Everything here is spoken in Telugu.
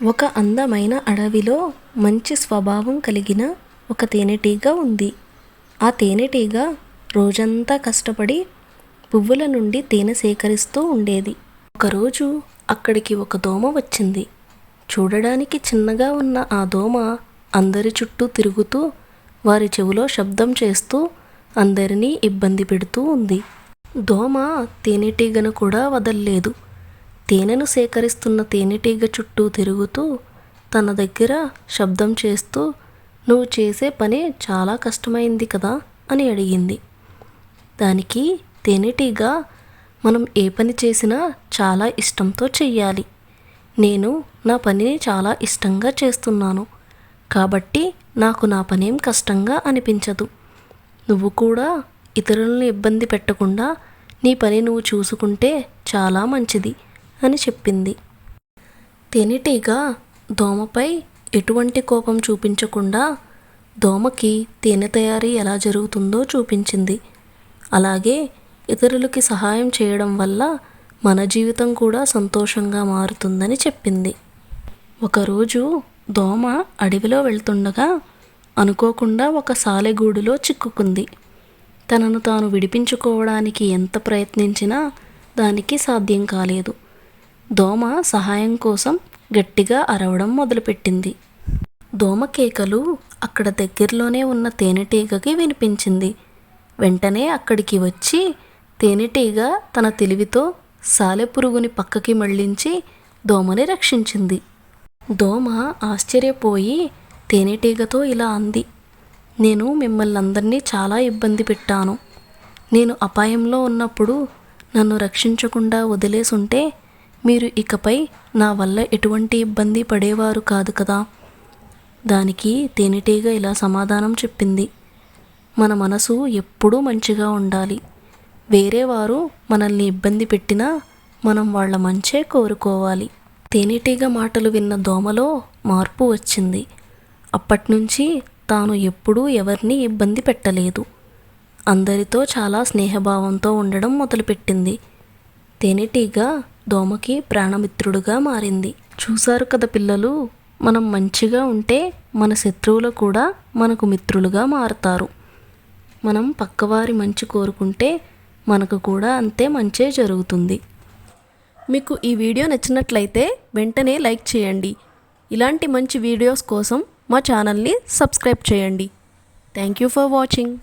ఒక అందమైన అడవిలో మంచి స్వభావం కలిగిన ఒక తేనెటీగ ఉంది. ఆ తేనెటీగ రోజంతా కష్టపడి పువ్వుల నుండి తేనె సేకరిస్తూ ఉండేది. ఒకరోజు అక్కడికి ఒక దోమ వచ్చింది. చూడడానికి చిన్నగా ఉన్న ఆ దోమ అందరి చుట్టూ తిరుగుతూ వారి చెవిలో శబ్దం చేస్తూ అందరినీ ఇబ్బంది పెడుతూ ఉంది. దోమ తేనెటీగను కూడా వదల్లేదు. తేనెను సేకరిస్తున్న తేనెటీగ చుట్టూ తిరుగుతూ తన దగ్గర శబ్దం చేస్తూ, "నువ్వు చేసే పని చాలా కష్టమైంది కదా" అని అడిగింది. దానికి తేనెటీగ, "మనం ఏ పని చేసినా చాలా ఇష్టంతో చెయ్యాలి. నేను నా పనిని చాలా ఇష్టంగా చేస్తున్నాను కాబట్టి నాకు నా పనేం కష్టంగా అనిపించదు. నువ్వు కూడా ఇతరులను ఇబ్బంది పెట్టకుండా నీ పని నువ్వు చూసుకుంటే చాలా మంచిది" అని చెప్పింది. తేనెటీగ దోమపై ఎటువంటి కోపం చూపించకుండా దోమకి తేనె తయారీ ఎలా జరుగుతుందో చూపించింది. అలాగే ఇతరులకి సహాయం చేయడం వల్ల మన జీవితం కూడా సంతోషంగా మారుతుందని చెప్పింది. ఒకరోజు దోమ అడవిలో వెళ్తుండగా అనుకోకుండా ఒక సాలెగూడులో చిక్కుకుంది. తనను తాను విడిపించుకోవడానికి ఎంత ప్రయత్నించినా దానికి సాధ్యం కాలేదు. దోమ సహాయం కోసం గట్టిగా అరవడం మొదలుపెట్టింది. దోమ కేకలు అక్కడ దగ్గరలోనే ఉన్న తేనెటీగకి వినిపించింది. వెంటనే అక్కడికి వచ్చి తేనెటీగ తన తెలివితో సాలెపురుగుని పక్కకి మళ్లించి దోమని రక్షించింది. దోమ ఆశ్చర్యపోయి తేనెటీగతో ఇలా అంది, "నేను మిమ్మల్నందరినీ చాలా ఇబ్బంది పెట్టాను. నేను అపాయంలో ఉన్నప్పుడు నన్ను రక్షించకుండా వదిలేసుంటే మీరు ఇకపై నా వల్ల ఎటువంటి ఇబ్బంది పడేవారు కాదు కదా." దానికి తేనెటీగ ఇలా సమాధానం చెప్పింది, "మన మనసు ఎప్పుడూ మంచిగా ఉండాలి. వేరేవారు మనల్ని ఇబ్బంది పెట్టినా మనం వాళ్ళ మంచే కోరుకోవాలి." తేనెటీగ మాటలు విన్న దోమలో మార్పు వచ్చింది. అప్పట్నుంచి తాను ఎప్పుడూ ఎవరిని ఇబ్బంది పెట్టలేదు. అందరితో చాలా స్నేహభావంతో ఉండడం మొదలుపెట్టింది. తేనెటీగ దోమకి ప్రాణమిత్రుడుగా మారింది. చూశారు కదా పిల్లలు, మనం మంచిగా ఉంటే మన శత్రువులు కూడా మనకు మిత్రులుగా మారతారు. మనం పక్కవారి మంచి కోరుకుంటే మనకు కూడా అంతే మంచే జరుగుతుంది. మీకు ఈ వీడియో నచ్చినట్లయితే వెంటనే లైక్ చేయండి. ఇలాంటి మంచి వీడియోస్ కోసం మా ఛానల్ని సబ్స్క్రైబ్ చేయండి. Thank you for watching.